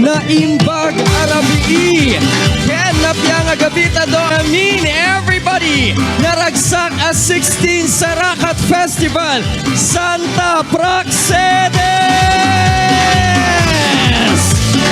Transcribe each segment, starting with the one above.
Naimbag Arabii, Ken Napiang Agabita do Amin, everybody! Naragsak a 16 Sarakat Festival, Santa Praxedes!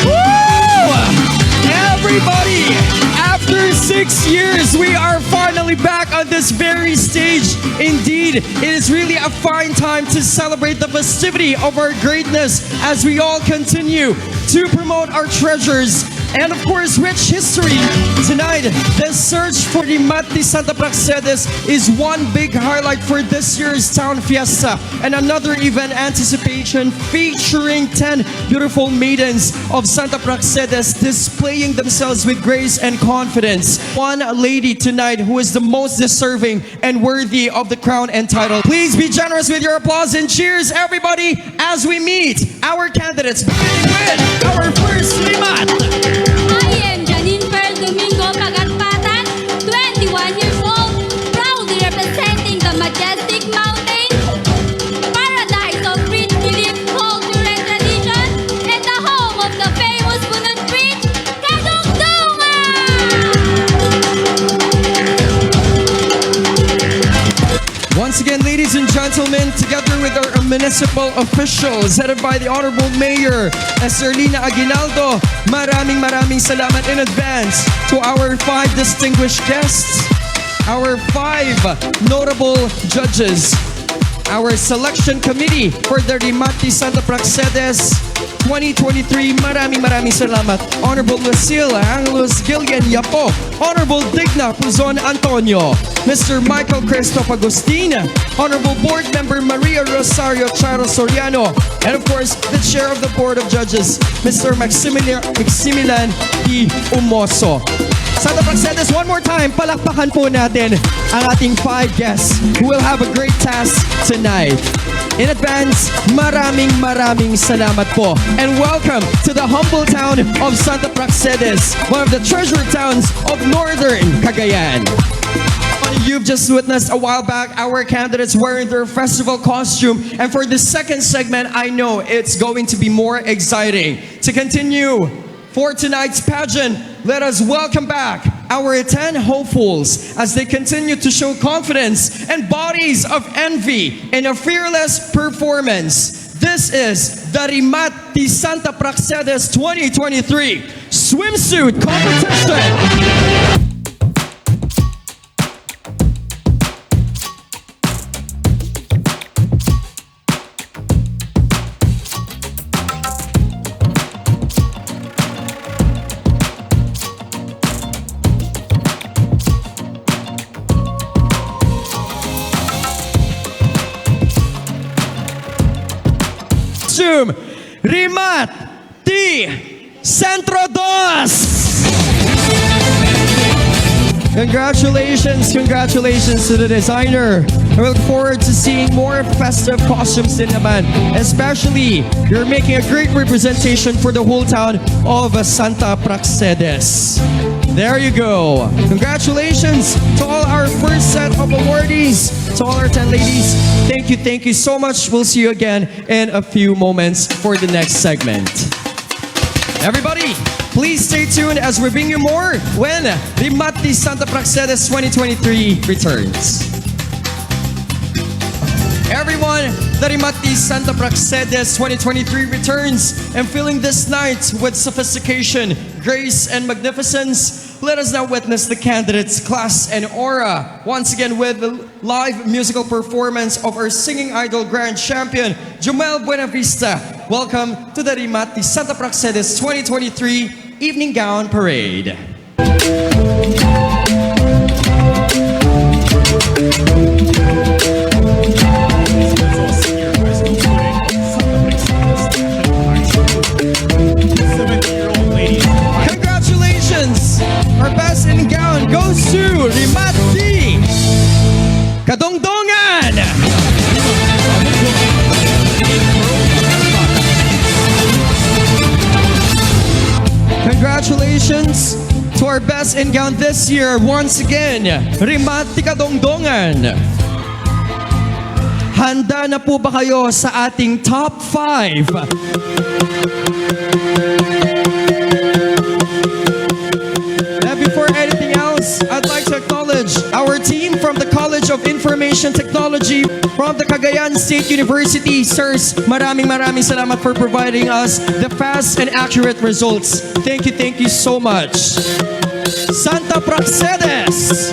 Woo! Everybody! After 6 years, we are finally back on this very stage. Indeed, it is really a fine time to celebrate the festivity of our greatness as we all continue to promote our treasures and of course rich history. Tonight, the search for Rimat Santa Praxedes is one big highlight for this year's town fiesta and another event anticipation featuring 10 beautiful maidens of Santa Praxedes displaying themselves with grace and confidence. One lady tonight who is the most deserving and worthy of the crown and title. Please be generous with your applause and cheers, everybody, as we meet our candidates, beginning with our first Rimat. I am Domingo Pagarpatan, 21 years old, proudly representing the majestic mountain, paradise of rich belief, culture, and tradition, and the home of the famous Bunot Bridge, Cadongdongan! Once again, ladies and gentlemen, together with our municipal officials, headed by the Honorable Mayor Esterlina Aguinaldo, maraming salamat in advance to our 5 distinguished guests, our 5 notable judges, our selection committee for the Rimat Santa Praxedes 2023. Maraming salamat. Honorable Lucille Angelos Gillian Yapo, Honorable Digna Puzon Antonio, Mr. Michael Christoph Agustin, Honorable Board Member Maria Rosario Charo Soriano, and of course, the Chair of the Board of Judges, Mr. Maximilian P. Umoso. Santa Praxedes, one more time, palakpakan po natin ang ating 5 guests who will have a great task tonight. In advance, maraming salamat po. And welcome to the humble town of Santa Praxedes, one of the treasure towns of northern Cagayan. You've just witnessed a while back our candidates wearing their festival costume. And for the second segment, I know it's going to be more exciting. To continue for tonight's pageant, let us welcome back our 10 hopefuls as they continue to show confidence and bodies of envy in a fearless performance. This is the Rimat Santa Praxedes 2023 Swimsuit Competition. Rimat Centro Dos. Congratulations to the designer. I look forward to seeing more festive costumes din naman. Especially, you're making a great representation for the whole town of Santa Praxedes. There you go. Congratulations to all our first set of awardees, to all our 10 ladies. Thank you so much. We'll see you again in a few moments for the next segment. Everybody, please stay tuned as we bring you more when Rimat Santa Praxedes 2023 returns. Everyone, the Rimat Santa Praxedes 2023 returns and filling this night with sophistication, grace, and magnificence. Let us now witness the candidates' class and aura. Once again with the live musical performance of our singing idol grand champion, Jumel Buenavista. Welcome to the Rimat Santa Praxedes 2023 Evening Gown Parade. Congratulations! Our best in gown goes to Rimat Cadongdongan! Congratulations to our best in gown this year, once again, Rimat Cadongdongan. Handa na po ba kayo sa ating top 5? of Information Technology from the Cagayan State University. Sirs, maraming salamat for providing us the fast and accurate results. Thank you so much. Santa Praxedes,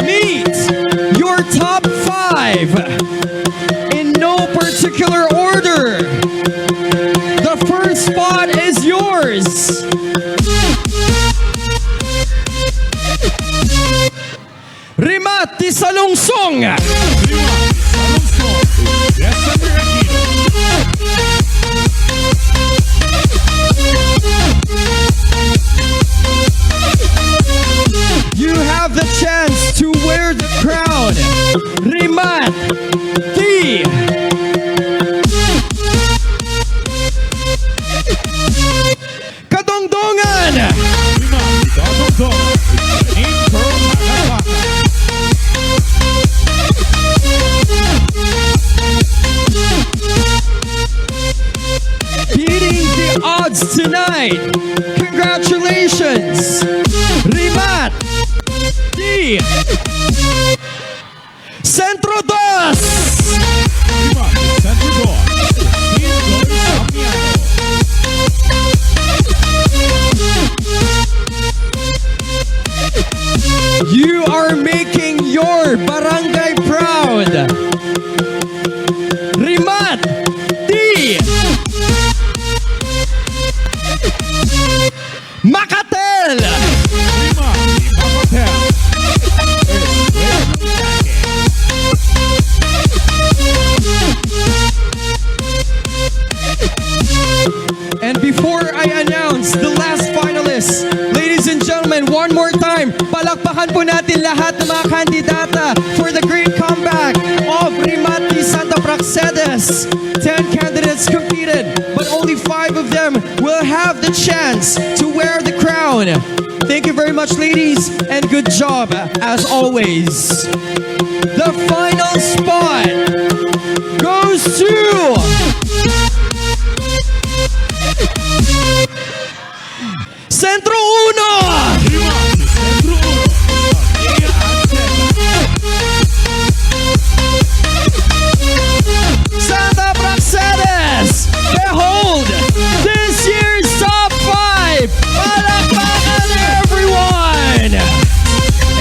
meet your top 5 in no particular order. The first spot is yours. Rimat di Salungsong. You have the chance to wear the crown. Rimat di Cadongdongan. Beating the odds tonight. Congratulations. Rimat di Centro Dos. You are making your barangay proud. Rimat di Makatel. And before I announce the last finalists, ladies and gentlemen, one more time, palakpakan po natin lahat ng mga kandidata for the great comeback of Rimat di Santa Praxedes. 10 candidates competed, but only 5 of them will have the chance to wear the crown. Thank you very much, ladies, and good job as always. The final spot goes to Centro Uno! Santa Praxedes! Behold, this year's top 5! Palakpakan everyone!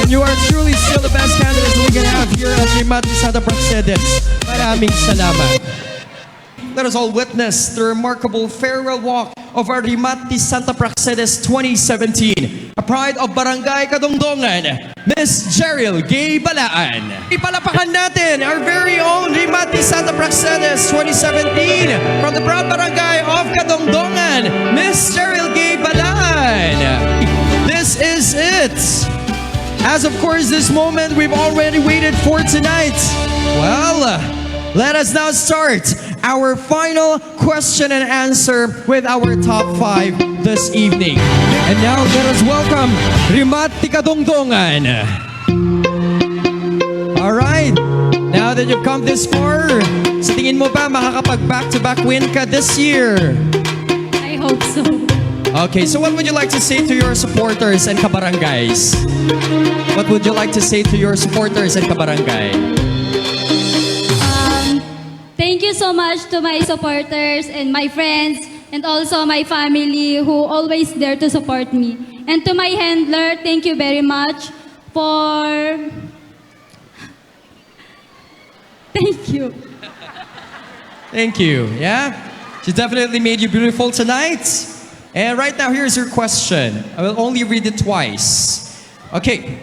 And you are truly still the best candidates we can have here at Rimat di Santa Praxedes. Maraming salamat. Let us all witness the remarkable farewell walk of our Rimat di Santa Praxedes 2017, a pride of Barangay Cadongdongan, Miss Jeril Gay Balaan. Ipalapakan natin our very own Rimat di Santa Praxedes 2017 from the proud Barangay of Cadongdongan, Miss Jeril Gay Balaan. This is it. As of course, this moment we've already waited for tonight. Well, let us now start our final question and answer with our top 5 this evening. And now let us welcome Rimat di Cadongdongan. Alright, now that you've come this far, sa tingin mo ba makakapag back-to-back win ka this year? I hope so. Okay, so what would you like to say to your supporters and kabarangays? What would you like to say to your supporters and kabarangay? Thank you so much to my supporters and my friends and also my family who always there to support me. And to my handler, thank you very much for... Thank you. Thank you, yeah? She definitely made you beautiful tonight. And right now, here's your question. I will only read it twice. Okay.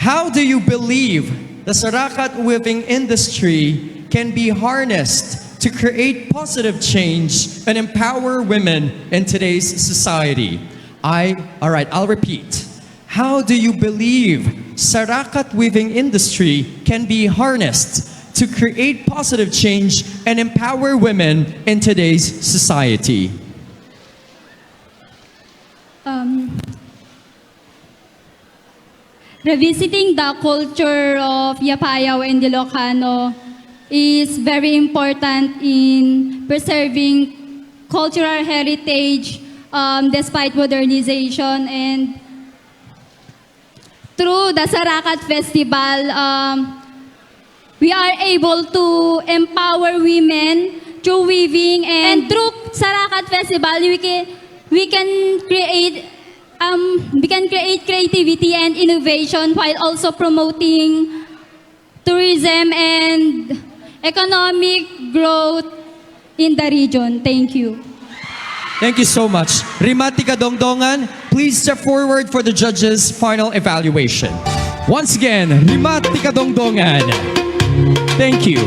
How do you believe the Sarakat weaving industry can be harnessed to create positive change and empower women in today's society? All right, I'll repeat. How do you believe Sarakat weaving industry can be harnessed to create positive change and empower women in today's society? Revisiting the culture of Yapayao and Ilocano is very important in preserving cultural heritage despite modernization. And through the Sarakat Festival, we are able to empower women through weaving, and through Sarakat Festival, we can create creativity and innovation while also promoting tourism and economic growth in the region. Thank you. Thank you so much. Rimat Cadongdongan, please step forward for the judges' final evaluation. Once again, Rimat Cadongdongan. Thank you.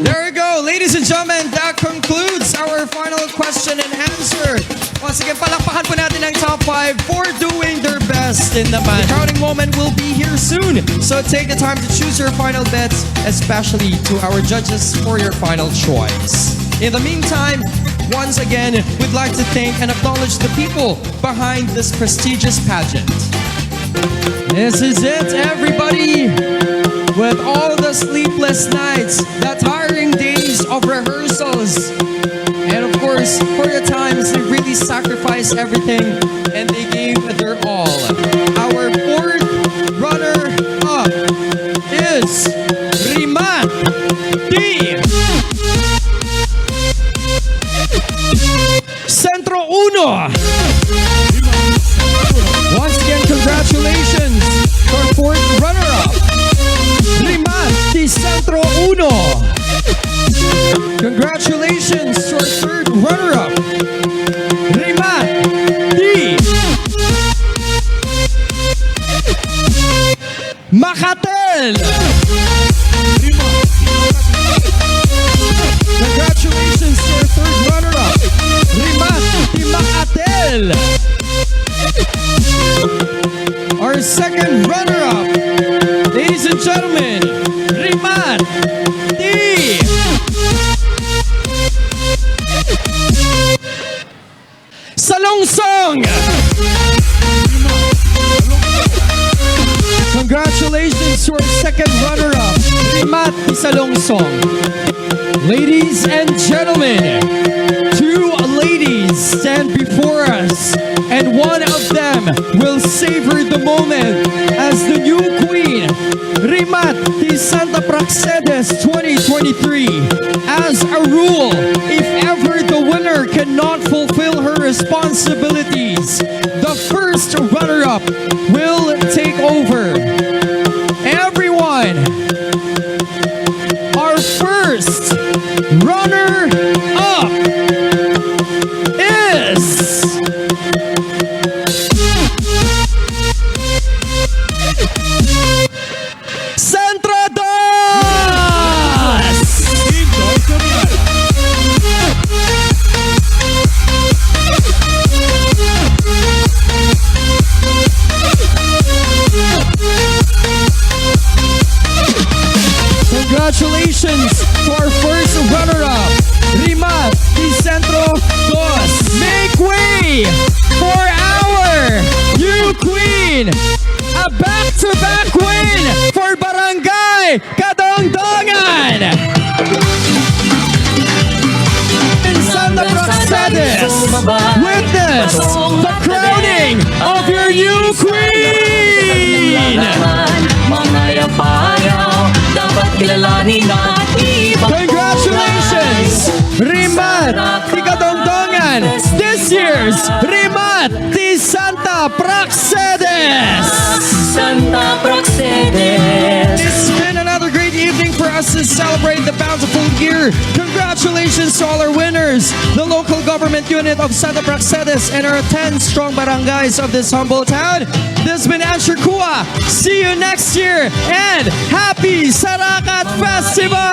There we go, ladies and gentlemen, that concludes our final question and answer. Once again, palakpakan po natin ang top 5 for doing their best in the match. The crowning moment will be here soon, so take the time to choose your final bets, especially to our judges for your final choice. In the meantime, once again, we'd like to thank and acknowledge the people behind this prestigious pageant. This is it, everybody! With all the sleepless nights, the tiring days of rehearsals, and of course, for your times, they really sacrificed everything and they gave their all. Our fourth runner-up is Rimat Centro Uno. Once again, congratulations to our fourth runner-up, Rimat Centro Uno. Congratulations to our third runner-up, Rimat Macatel. Congratulations to our third runner-up, Rimat Macatel. Our second runner-up, ladies and gentlemen, Rimat Salongsong. Congratulations to our second runner-up, Rimat Salongsong. Ladies and gentlemen, two ladies stand before us, and one of them will savor the moment as the new queen, Rimat Santa Praxedes 2023. As a rule, if ever the winner cannot fulfill her responsibilities, the first runner-up will take over. Everyone, our first runner-up is Centro Dos. Congratulations to our first runner-up, Rimat Centro Dos. Make way for our new queen, a back-to-back win for Barangay Cadongdongan. In Santa Praxedes, witness the crowning of your new queen. Congratulations, Rimat Cadongdongan, this year's Rimat Santa Praxedes. Santa Praxedes. It's been another great evening for us to celebrate the bountiful year. Congratulations to all our winners, the local government unit of Santa Praxedes and our 10 strong barangays of this humble town. This has been Ancher Cua. See you next year and happy Sarakat Festival!